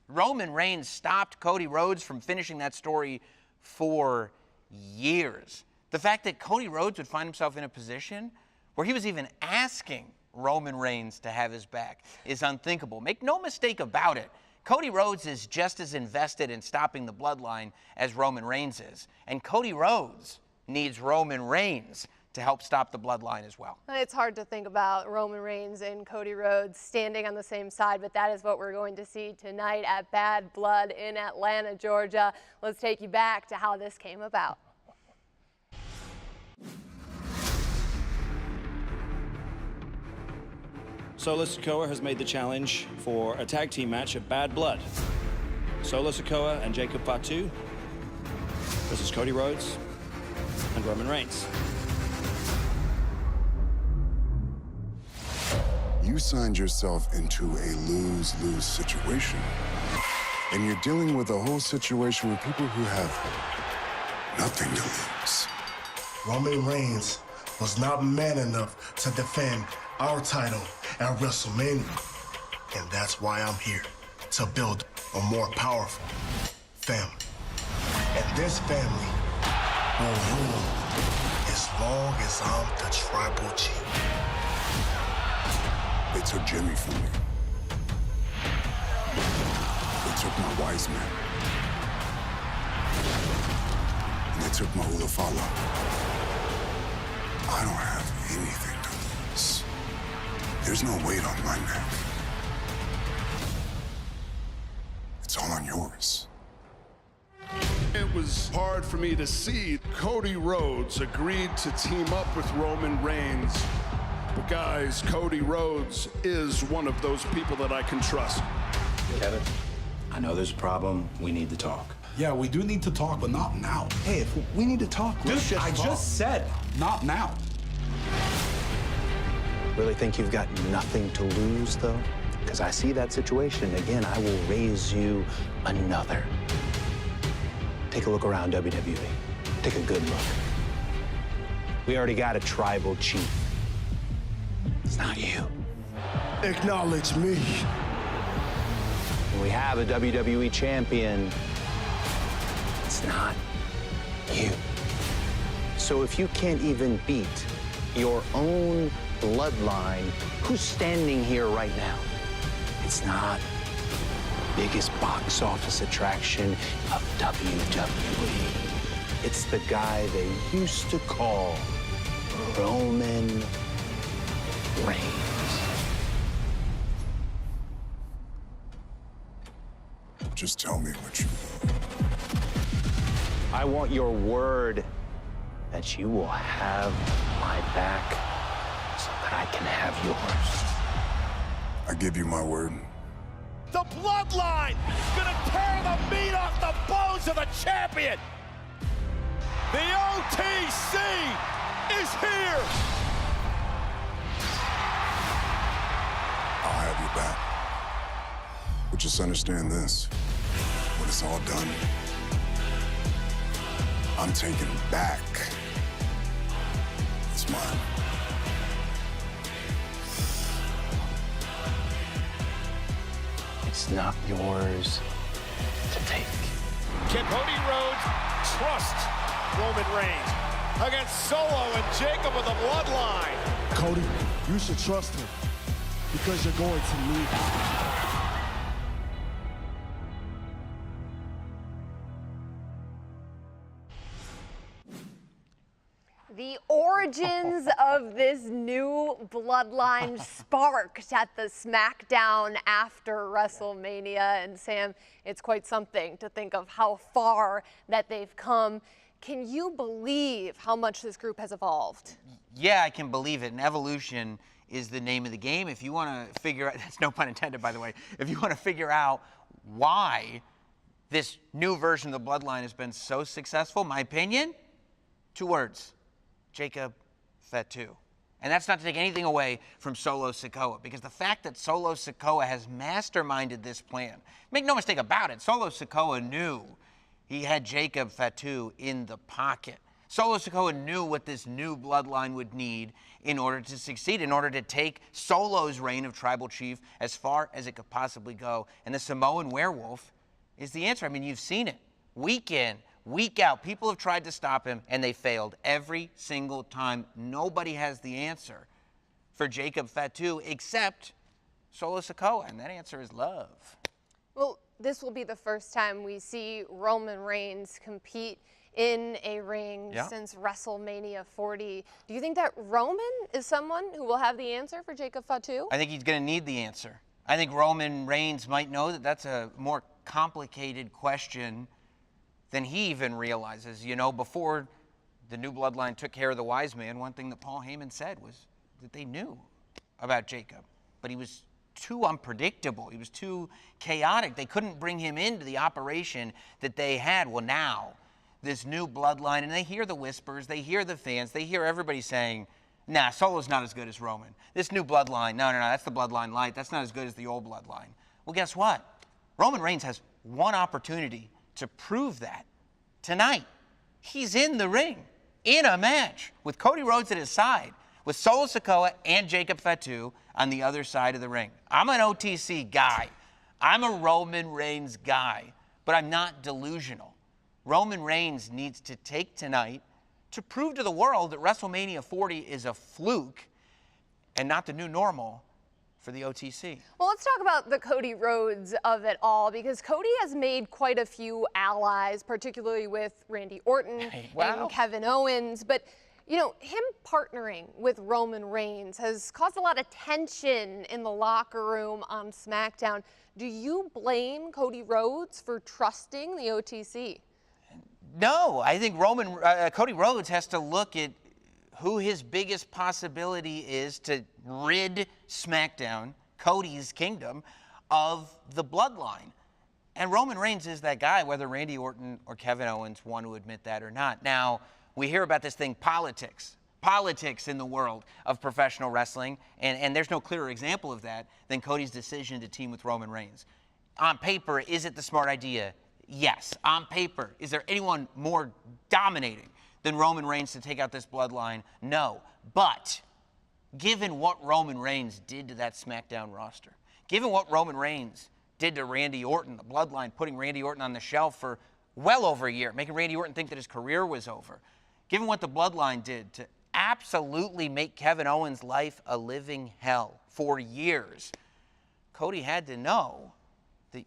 Roman Reigns stopped Cody Rhodes from finishing that story for years. The fact that Cody Rhodes would find himself in a position where he was even asking Roman Reigns to have his back is unthinkable. Make no mistake about it. Cody Rhodes is just as invested in stopping the bloodline as Roman Reigns is. And Cody Rhodes needs Roman Reigns to help stop the bloodline as well. It's hard to think about Roman Reigns and Cody Rhodes standing on the same side, but that is what we're going to see tonight at Bad Blood in Atlanta, Georgia. Let's take you back to how this came about. Solo Sikoa has made the challenge for a tag team match at Bad Blood. Solo Sikoa and Jacob Fatu versus Cody Rhodes and Roman Reigns. You signed yourself into a lose-lose situation. And you're dealing with a whole situation with people who have nothing to lose. Roman Reigns was not man enough to defend our title at WrestleMania. And that's why I'm here, to build a more powerful family. And this family will rule as long as I'm the tribal chief. They took Jimmy from me. They took my wise man. And they took my Ulafala. I don't have anything to lose. There's no weight on my neck. It's all on yours. it was hard for me to see. Cody Rhodes agreed to team up with Roman Reigns. But guys, Cody Rhodes is one of those people that I can trust. Kevin, I know there's a problem. We need to talk. Yeah, we do need to talk, but not now. Hey, if we need to talk, let's just talk. Just said, not now. Really think you've got nothing to lose, though? Because I see that situation. Again, I will raise you another. Take a look around WWE. Take a good look. We already got a tribal chief. It's not you. Acknowledge me. We have a WWE champion. It's not you. So if you can't even beat your own bloodline, who's standing here right now? It's not the biggest box office attraction of WWE. It's the guy they used to call Roman Reigns. Just tell me what you want. I want your word that you will have my back so that I can have yours. I give you my word. The bloodline gonna tear the meat off the bones of the champion. The OTC is here. I'll have your back. But just understand this. When it's all done, I'm taking back. It's mine. It's not yours to take. Can Cody Rhodes trust Roman Reigns against Solo and Jacob of the Bloodline? Cody, you should trust him because you're going to need him. The origins of this new bloodline sparked at the SmackDown after WrestleMania. And Sam, it's quite something to think of how far that they've come. Can you believe how much this group has evolved? Yeah, I can believe it. And evolution is the name of the game. If you want to figure out, that's no pun intended, by the way, if you want to figure out why this new version of the Bloodline has been so successful, my opinion, 2 words. Jacob Fatu. And that's not to take anything away from Solo Sikoa, because the fact that Solo Sikoa has masterminded this plan, make no mistake about it, Solo Sikoa knew he had Jacob Fatu in the pocket. Solo Sikoa knew what this new bloodline would need in order to succeed, in order to take Solo's reign of tribal chief as far as it could possibly go. And the Samoan werewolf is the answer. I mean, you've seen it week in, week out. People have tried to stop him, and they failed every single time. Nobody has the answer for Jacob Fatu except Solo Sikoa, and that answer is love. Well, this will be the first time we see Roman Reigns compete in a ring since WrestleMania 40. Do you think that Roman is someone who will have the answer for Jacob Fatu? I think he's going to need the answer. I think Roman Reigns might know that that's a more complicated question than he even realizes. You know, before the new bloodline took care of the wise man, one thing that Paul Heyman said was that they knew about Jacob, but he was too unpredictable. He was too chaotic. They couldn't bring him into the operation that they had. Well, now, this new bloodline, and they hear the whispers, they hear the fans, they hear everybody saying, nah, Solo's not as good as Roman. This new bloodline, no, that's the bloodline light. That's not as good as the old bloodline. Well, guess what? Roman Reigns has one opportunity to prove that. Tonight, he's in the ring, in a match, with Cody Rhodes at his side, with Solo Sikoa and Jacob Fatu on the other side of the ring. I'm an OTC guy. I'm a Roman Reigns guy, but I'm not delusional. Roman Reigns needs to take tonight to prove to the world that WrestleMania 40 is a fluke and not the new normal for the OTC. Well, let's talk about the Cody Rhodes of it all, because Cody has made quite a few allies, particularly with Randy Orton and Kevin Owens. But, you know, him partnering with Roman Reigns has caused a lot of tension in the locker room on SmackDown. Do you blame Cody Rhodes for trusting the OTC? No, I think Cody Rhodes has to look at who his biggest possibility is to rid SmackDown, Cody's kingdom, of the bloodline. And Roman Reigns is that guy, whether Randy Orton or Kevin Owens want to admit that or not. Now, we hear about this thing, politics in the world of professional wrestling, and there's no clearer example of that than Cody's decision to team with Roman Reigns. On paper, is it the smart idea? Yes. On paper, is there anyone more dominating than Roman Reigns to take out this bloodline? No. But given what Roman Reigns did to that SmackDown roster, given what Roman Reigns did to Randy Orton, the bloodline, putting Randy Orton on the shelf for well over a year, making Randy Orton think that his career was over, given what the bloodline did to absolutely make Kevin Owens' life a living hell for years, Cody had to know that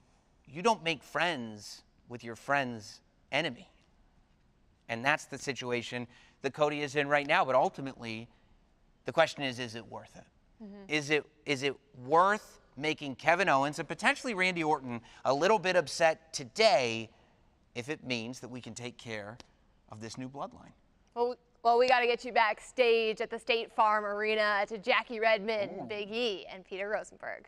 you don't make friends with your friend's enemy. And that's the situation that Cody is in right now. But ultimately, the question is it worth it? Mm-hmm. Is it worth making Kevin Owens and potentially Randy Orton a little bit upset today if it means that we can take care of this new bloodline? Well, we got to get you backstage at the State Farm Arena to Jackie Redmond, Big E, and Peter Rosenberg.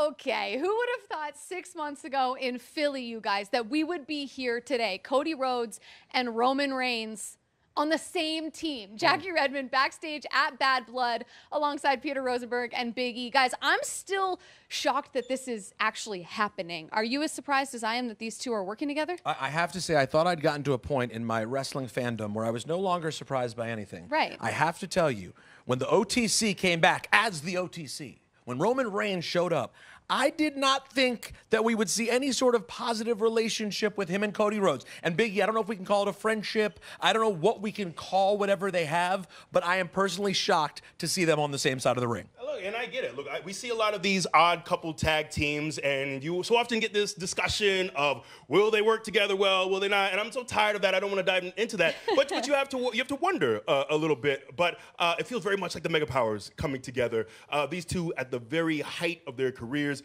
Okay, who would have thought 6 months ago in Philly, you guys, that we would be here today, Cody Rhodes and Roman Reigns on the same team. Jackie Redmond backstage at Bad Blood alongside Peter Rosenberg and Big E. Guys, I'm still shocked that this is actually happening. Are you as surprised as I am that these two are working together? I have to say, I thought I'd gotten to a point in my wrestling fandom where I was no longer surprised by anything. Right. I have to tell you, when the OTC came back as the OTC, when Roman Reigns showed up, I did not think that we would see any sort of positive relationship with him and Cody Rhodes. And Big E, I don't know if we can call it a friendship. I don't know what we can call whatever they have, but I am personally shocked to see them on the same side of the ring. Look, and I get it. Look, we see a lot of these odd couple tag teams, and you so often get this discussion of will they work together well, will they not? And I'm so tired of that. I don't want to dive into that. But you have to wonder a little bit. But it feels very much like the Mega Powers coming together. These two at the very height of their careers,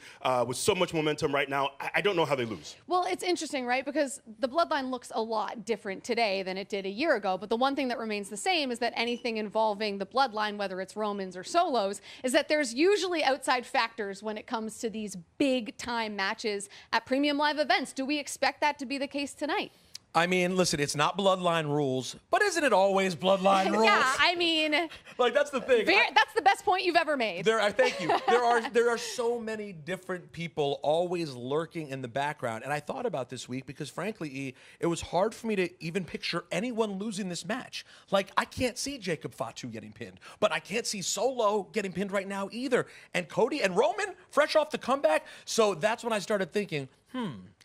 with so much momentum right now. I don't know how they lose. Well, it's interesting, right? Because the bloodline looks a lot different today than it did a year ago. But the one thing that remains the same is that anything involving the bloodline, whether it's Romans or Solos, is that there's usually outside factors when it comes to these big time matches at premium live events. Do we expect that to be the case tonight? I mean, listen, it's not bloodline rules, but isn't it always bloodline rules? Yeah, I mean, like that's the thing. That's the best point you've ever made. Thank you. There are so many different people always lurking in the background, and I thought about this week because, frankly, it was hard for me to even picture anyone losing this match. Like, I can't see Jacob Fatu getting pinned, but I can't see Solo getting pinned right now either. And Cody and Roman, fresh off the comeback. So that's when I started thinking,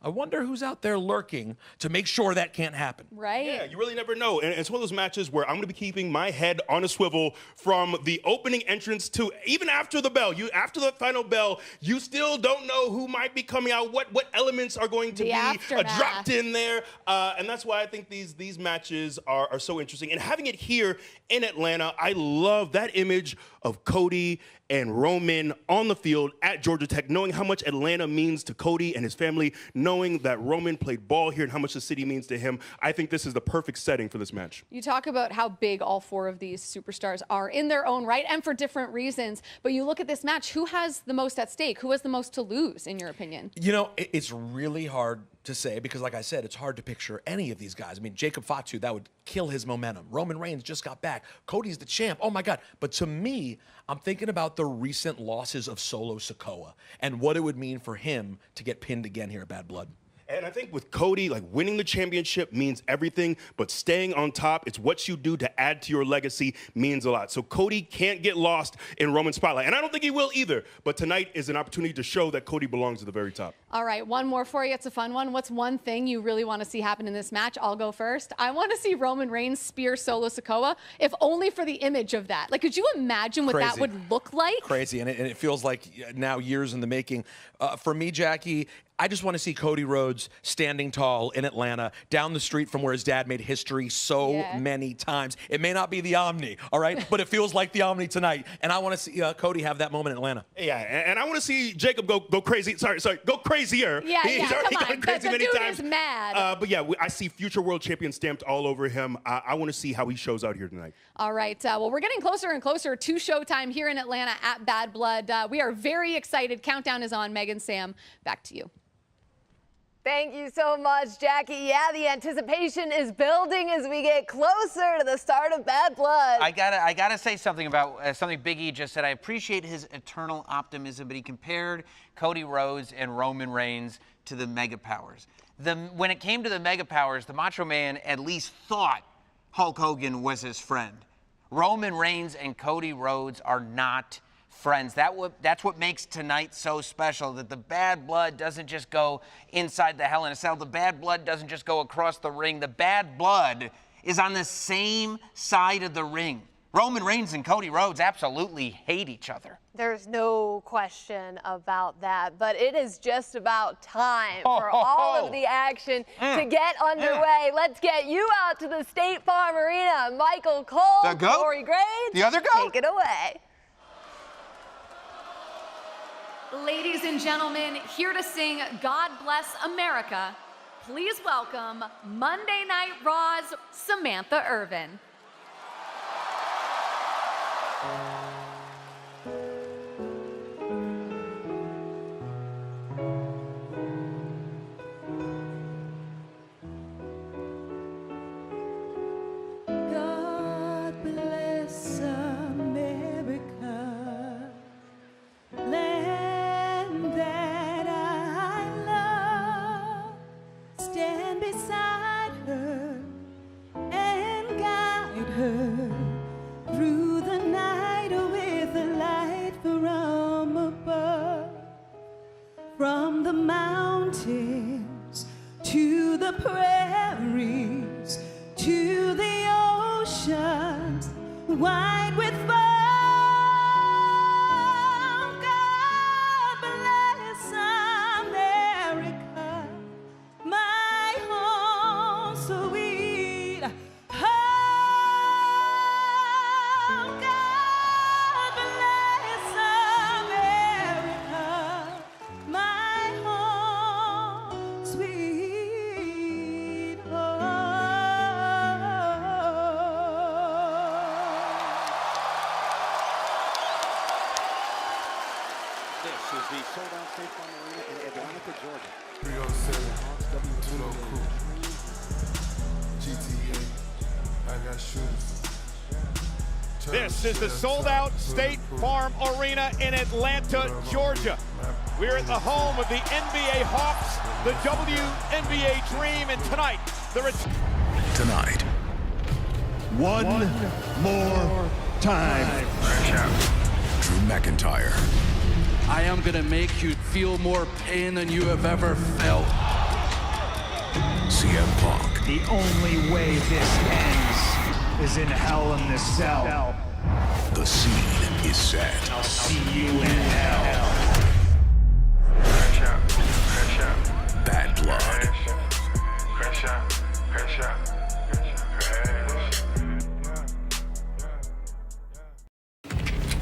I wonder who's out there lurking to make sure that can't happen. Right? Yeah, you really never know. And it's one of those matches where I'm going to be keeping my head on a swivel from the opening entrance to even after the bell. After the final bell, you still don't know who might be coming out, what elements are going to be dropped in there. And that's why I think these matches are so interesting. And having it here in Atlanta, I love that image of Cody and Roman on the field at Georgia Tech, knowing how much Atlanta means to Cody and his family, knowing that Roman played ball here and how much the city means to him. I think this is the perfect setting for this match. You talk about how big all four of these superstars are in their own right and for different reasons, but you look at this match, who has the most at stake? Who has the most to lose, in your opinion? You know, it's really hard to say because, like I said, it's hard to picture any of these guys. I mean, Jacob Fatu, that would kill his momentum. Roman Reigns just got back. Cody's the champ. Oh, my God. But to me, I'm thinking about the recent losses of Solo Sikoa and what it would mean for him to get pinned again here at Bad Blood. And I think with Cody, like winning the championship means everything, but staying on top, it's what you do to add to your legacy means a lot. So Cody can't get lost in Roman's spotlight. And I don't think he will either. But tonight is an opportunity to show that Cody belongs at the very top. All right, one more for you. It's a fun one. What's one thing you really want to see happen in this match? I'll go first. I want to see Roman Reigns spear Solo Sikoa, if only for the image of that. Like, could you imagine what that would look like? Crazy, and it feels like now years in the making. For me, Jackie, I just want to see Cody Rhodes standing tall in Atlanta, down the street from where his dad made history so many times. It may not be the Omni, all right, but it feels like the Omni tonight. And I want to see Cody have that moment in Atlanta. Yeah, and I want to see Jacob go crazy. Sorry, go crazier. Yeah, He's already come gone on. crazy The many dude times. is mad. But yeah, I see future world champion stamped all over him. I want to see how he shows out here tonight. All right. Well, we're getting closer and closer to showtime here in Atlanta at Bad Blood. We are very excited. Countdown is on. Megan, Sam, back to you. Thank you so much, Jackie. Yeah, the anticipation is building as we get closer to the start of Bad Blood. I gotta say something about something Big E just said. I appreciate his eternal optimism, but he compared Cody Rhodes and Roman Reigns to the Mega Powers. When it came to the Mega Powers, the Macho Man at least thought Hulk Hogan was his friend. Roman Reigns and Cody Rhodes are not friends. That's what makes tonight so special, that the Bad Blood doesn't just go inside the Hell in a Cell. The Bad Blood doesn't just go across the ring. The Bad Blood is on the same side of the ring. Roman Reigns and Cody Rhodes absolutely hate each other. There's no question about that, but it is just about time for all of the action to get underway. Let's get you out to the State Farm Arena. Michael Cole, The GOAT? Corey Graves, The other GOAT? take it away. Ladies and gentlemen, here to sing God Bless America, please welcome Monday Night Raw's Samantha Irvin. God bless America, land that I love. Stand beside her and guide her through the night with a light from above. From the mountains to the prairies to the oceans wide with foam. God bless America, my home sweet home. God bless America, my home sweet This is the sold-out State Farm Arena in Atlanta, Georgia. 307, Tuno Crew, GTA, I got shooters. This is the sold-out State Farm Arena in Atlanta, Georgia. We're at the home of the NBA Hawks, the WNBA Dream, and tonight, Tonight, one more time. Drew McIntyre. I am gonna make you feel more pain than you have ever felt. CM Punk. The only way this ends is in Hell in the Cell. The scene is set. I'll see you in hell. Bad Blood.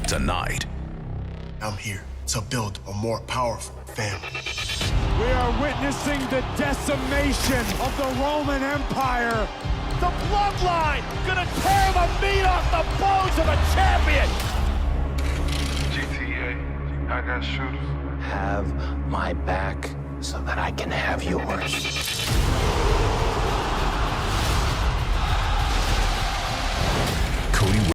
Tonight, I'm here to build a more powerful family. We are witnessing the decimation of the Roman Empire. The bloodline gonna tear the meat off the bones of a champion. GTA, I got shooters. Have my back so that I can have yours.